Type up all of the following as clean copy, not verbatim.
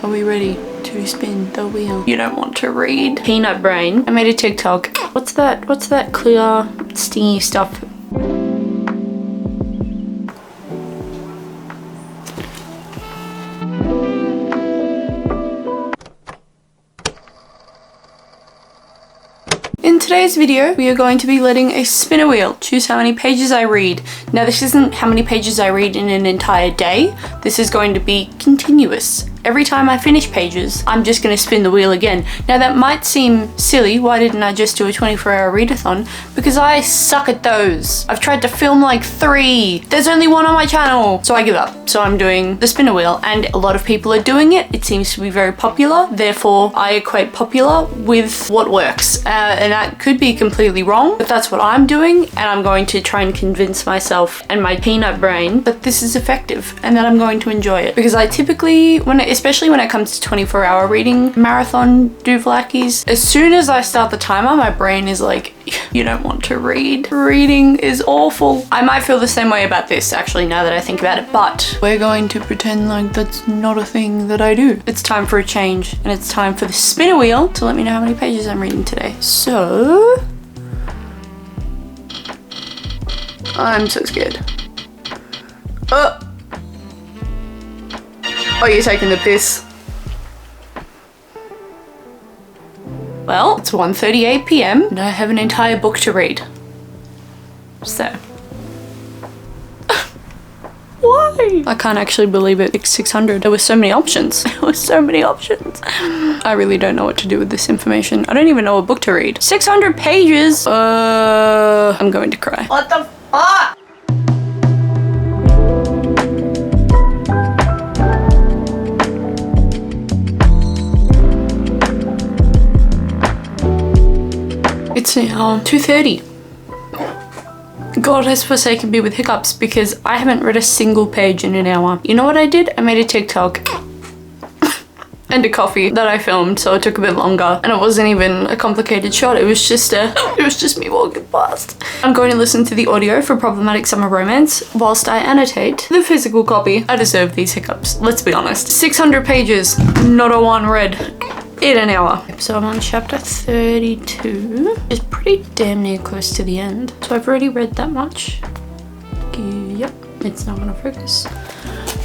Are we ready to spin the wheel? You don't want to read. Peanut brain. I made a TikTok. What's that clear, stingy stuff? In today's video, we are going to be letting a spinner wheel choose how many pages I read. Now, this isn't how many pages I read in an entire day. This is going to be continuous. Every time I finish pages, I'm just going to spin the wheel again. Now, that might seem silly. Why didn't I just do a 24-hour readathon? Because I suck at those. I've tried to film like 3. There's only 1 on my channel. So I give up. So I'm doing the spinner wheel, and a lot of people are doing it. It seems to be very popular. Therefore, I equate popular with what works. And that could be completely wrong, but that's what I'm doing. And I'm going to try and convince myself and my peanut brain that this is effective and that I'm going to enjoy it. Because I typically, especially when it comes to 24-hour reading marathon dooflackies, as soon as I start the timer, my brain is like, you don't want to read. Reading is awful. I might feel the same way about this, actually, now that I think about it, but we're going to pretend like that's not a thing that I do. It's time for a change, and it's time for the spinner wheel to let me know how many pages I'm reading today. So, I'm so scared. Oh, you're taking the piss. Well, it's 1:38 p.m. and I have an entire book to read. So. Why? I can't actually believe it. It's 600. There were so many options. There were so many options. I really don't know what to do with this information. I don't even know a book to read. 600 pages! I'm going to cry. What the fuck? It's now 2:30. God has forsaken me with hiccups because I haven't read a single page in an hour. You know what I did? I made a TikTok and a coffee that I filmed, so it took a bit longer, and it wasn't even a complicated shot. It was just me walking past. I'm going to listen to the audio for Problematic Summer Romance whilst I annotate the physical copy. I deserve these hiccups, let's be honest. 600 pages, not a one read in an hour. So I'm on chapter 32. It's pretty damn near close to the end. So I've already read that much. Yep, it's not gonna focus.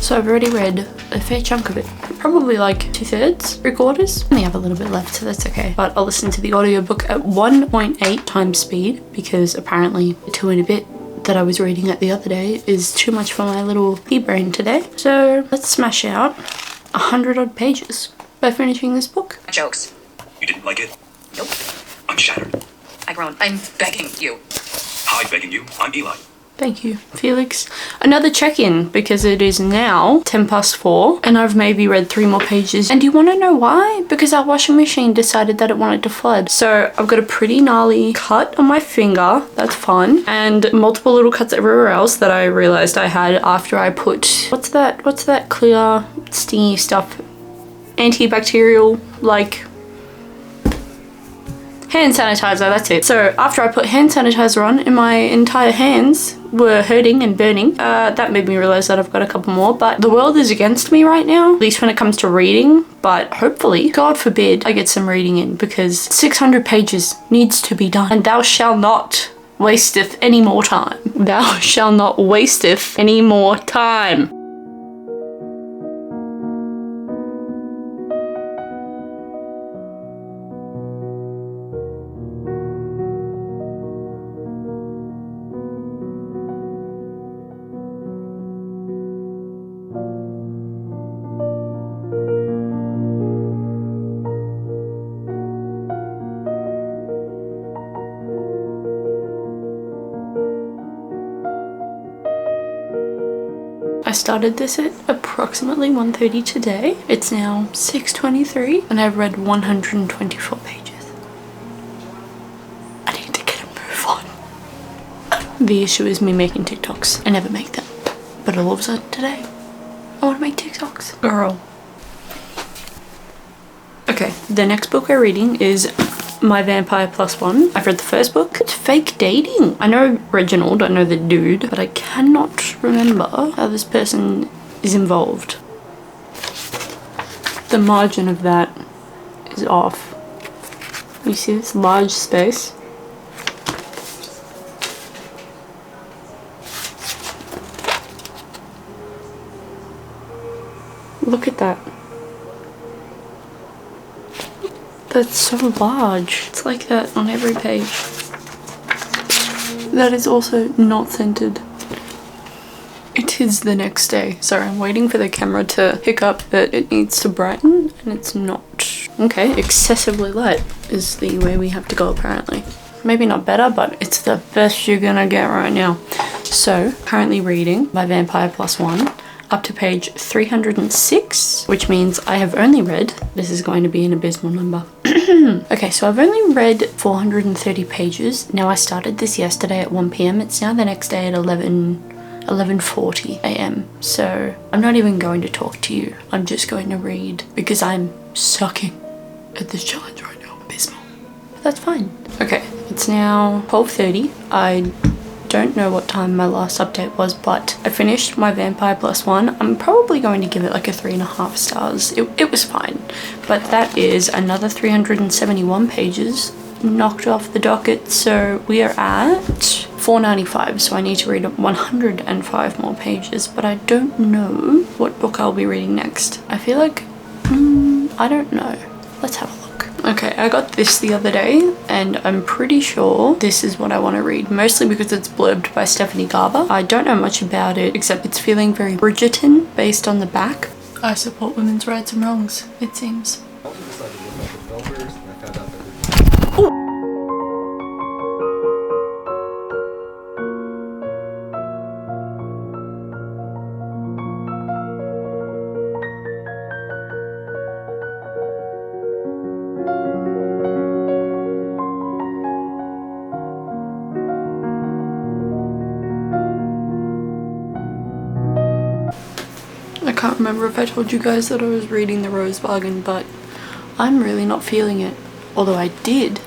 So I've already read a fair chunk of it. Probably like 2/3, 3/4. Only have a little bit left, so that's okay. But I'll listen to the audiobook at 1.8 times speed because apparently the 2 and a bit that I was reading it the other day is too much for my little pea brain today. So let's smash out 100 odd pages by finishing this book. Jokes. You didn't like it? Nope. I'm shattered. I groan. I'm begging you. Hi, begging you. I'm Eli. Thank you, Felix. Another check-in because it is now 4:10 and I've maybe read 3 more pages. And do you want to know why? Because our washing machine decided that it wanted to flood. So I've got a pretty gnarly cut on my finger. That's fun. And multiple little cuts everywhere else that I realized I had after I put, what's that clear, stingy stuff? Antibacterial, like hand sanitizer, that's it. So after I put hand sanitizer on and my entire hands were hurting and burning, that made me realize that I've got a couple more. But the world is against me right now, at least when it comes to reading. But hopefully, God forbid, I get some reading in because 600 pages needs to be done. And thou shalt not wasteth any more time. Thou shalt not wasteth any more time. I started this at approximately 1:30 today. It's now 6:23 and I've read 124 pages. I need to get a move on. The issue is me making TikToks. I never make them. But all of a sudden today, I want to make TikToks. Girl. Okay, the next book we're reading is My Vampire Plus One. I've read the first book. It's fake dating. I know Reginald, I know the dude, but I cannot remember how this person is involved. The margin of that is off. You see this large space? Look at that. That's so large. It's like that on every page. That is also not scented. It is the next day. Sorry, I'm waiting for the camera to pick up that it needs to brighten, and it's not. Okay, excessively light is the way we have to go apparently. Maybe not better, but it's the best you're gonna get right now. So, currently reading My Vampire Plus One up to page 306, which means I have only read, this is going to be an abysmal number. Okay, so I've only read 430 pages. Now I started this yesterday at 1 p.m. It's now the next day at 11:40 a.m. So I'm not even going to talk to you. I'm just going to read because I'm sucking at this challenge right now. Abysmal. But that's fine. Okay, it's now 12:30. I don't know what time my last update was, but I finished My Vampire Plus One. I'm probably going to give it like a 3.5 stars. It was fine, but that is another 371 pages knocked off the docket. So we are at 495, so I need to read 105 more pages, but I don't know what book I'll be reading next. I feel like, I don't know. Let's have a look. Okay, I got this the other day, and I'm pretty sure this is what I want to read, mostly because it's blurbed by Stephanie Garber. I don't know much about it, except it's feeling very Bridgerton based on the back. I support women's rights and wrongs, it seems. I can't remember if I told you guys that I was reading The Rose Bargain, but I'm really not feeling it. Although I did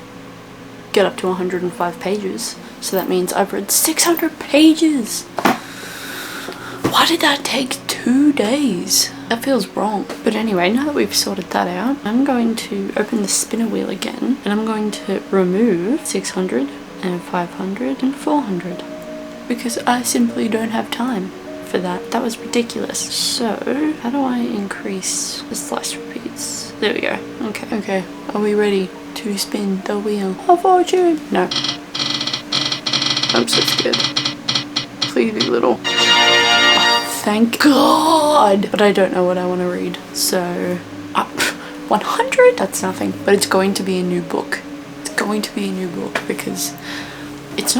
get up to 105 pages, so that means I've read 600 pages! Why did that take 2 days? That feels wrong. But anyway, now that we've sorted that out, I'm going to open the spinner wheel again, and I'm going to remove 600 and 500 and 400, because I simply don't have time for that. That was ridiculous. So how do I increase the slice repeats? There we go. Okay, are we ready to spin the wheel of fortune? No, I'm so scared. Please be little. Oh, thank God. But I don't know what I want to read, so 100, that's nothing. But it's going to be a new book. It's going to be a new book because it's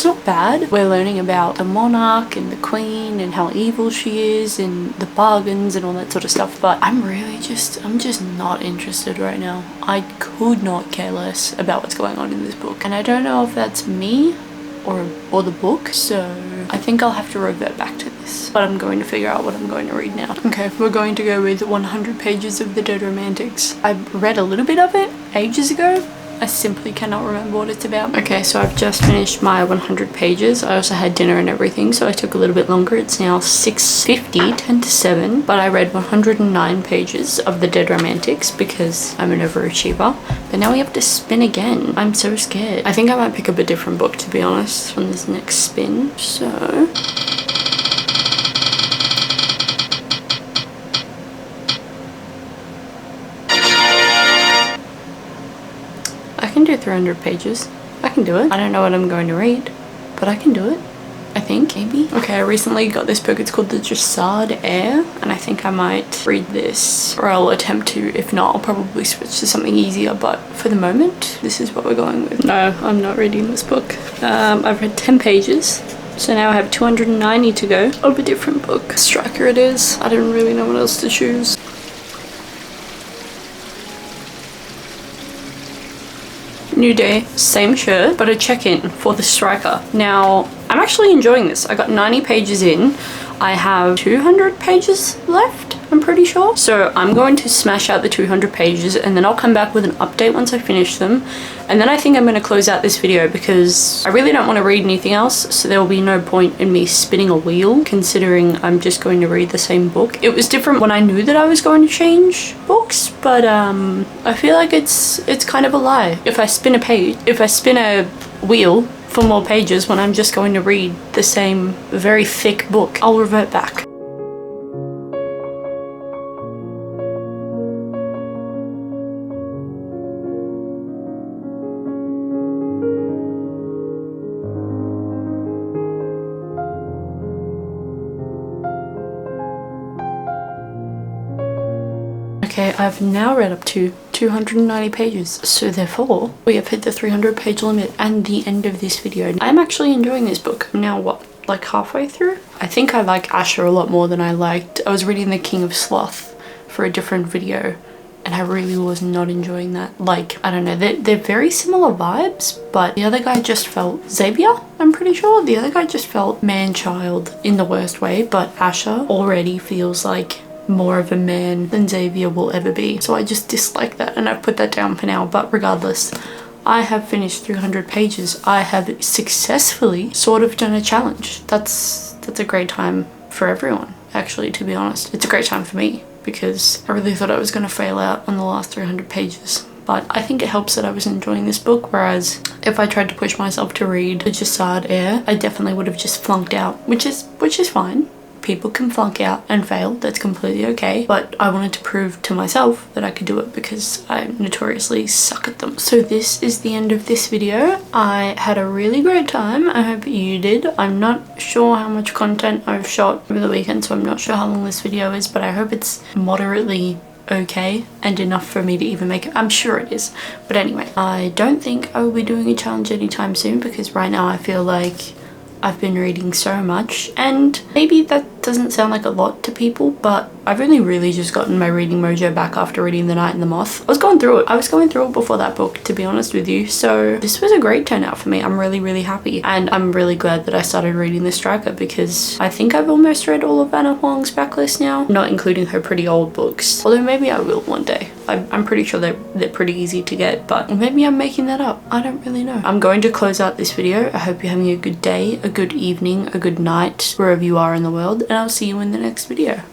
not bad. We're learning about the monarch and the queen and how evil she is and the bargains and all that sort of stuff, but I'm just not interested right now. I could not care less about what's going on in this book, and I don't know if that's me or the book, so I think I'll have to revert back to this, but I'm going to figure out what I'm going to read now. Okay, we're going to go with 100 pages of The Dead Romantics. I read a little bit of it ages ago. I simply cannot remember what it's about. Okay, so I've just finished my 100 pages. I also had dinner and everything, so I took a little bit longer. It's now 6:50, 10 to 7, but I read 109 pages of The Dead Romantics because I'm an overachiever. But now we have to spin again. I'm so scared. I think I might pick up a different book, to be honest, on this next spin. So I can do 300 pages. I can do it. I don't know what I'm going to read, but I can do it. I think, maybe. Okay, I recently got this book. It's called The Dressage Heir, and I think I might read this, or I'll attempt to. If not, I'll probably switch to something easier, but for the moment, this is what we're going with. No, I'm not reading this book. I've read 10 pages, so now I have 290 to go of a different book. Striker it is. I don't really know what else to choose. New day, same shirt, but a check-in for the Striker. Now, I'm actually enjoying this. I got 90 pages in. I have 200 pages left. I'm pretty sure. So I'm going to smash out the 200 pages and then I'll come back with an update once I finish them. And then I think I'm going to close out this video because I really don't want to read anything else, so there will be no point in me spinning a wheel considering I'm just going to read the same book. It was different when I knew that I was going to change books, but I feel like it's kind of a lie if I spin a wheel for more pages when I'm just going to read the same very thick book. I'll revert back. Okay, I've now read up to 290 pages, so therefore we have hit the 300 page limit and the end of this video. I'm actually enjoying this book. I'm now what, like halfway through? I think I like Asher a lot more than I was reading The King of Sloth for a different video and I really was not enjoying that. Like, I don't know, they're very similar vibes, but the other guy just felt Xavier, I'm pretty sure. The other guy just felt man-child in the worst way, but Asher already feels like more of a man than Xavier will ever be. So I just dislike that and I've put that down for now, but regardless, I have finished 300 pages. I have successfully sort of done a challenge. That's a great time for everyone, actually, to be honest. It's a great time for me because I really thought I was going to fail out on the last 300 pages. But I think it helps that I was enjoying this book, whereas if I tried to push myself to read The Jasad Heir, I definitely would have just flunked out, which is fine. People can flunk out and fail, that's completely okay, but I wanted to prove to myself that I could do it because I notoriously suck at them. So this is the end of this video. I had a really great time. I hope you did. I'm not sure how much content I've shot over the weekend, so I'm not sure how long this video is, but I hope it's moderately okay and enough for me to even make it. I'm sure it is, but anyway, I don't think I will be doing a challenge anytime soon because right now I feel like I've been reading so much, and maybe that doesn't sound like a lot to people, but I've only really just gotten my reading mojo back after reading The Night and the Moth. I was going through it before that book, to be honest with you, so this was a great turnout for me. I'm really happy, and I'm really glad that I started reading The Striker because I think I've almost read all of Anna Huang's backlist now, not including her pretty old books, although maybe I will one day. I'm pretty sure they're pretty easy to get, but maybe I'm making that up. I don't really know. I'm going to close out this video. I hope you're having a good day, a good evening, a good night, wherever you are in the world, and I'll see you in the next video.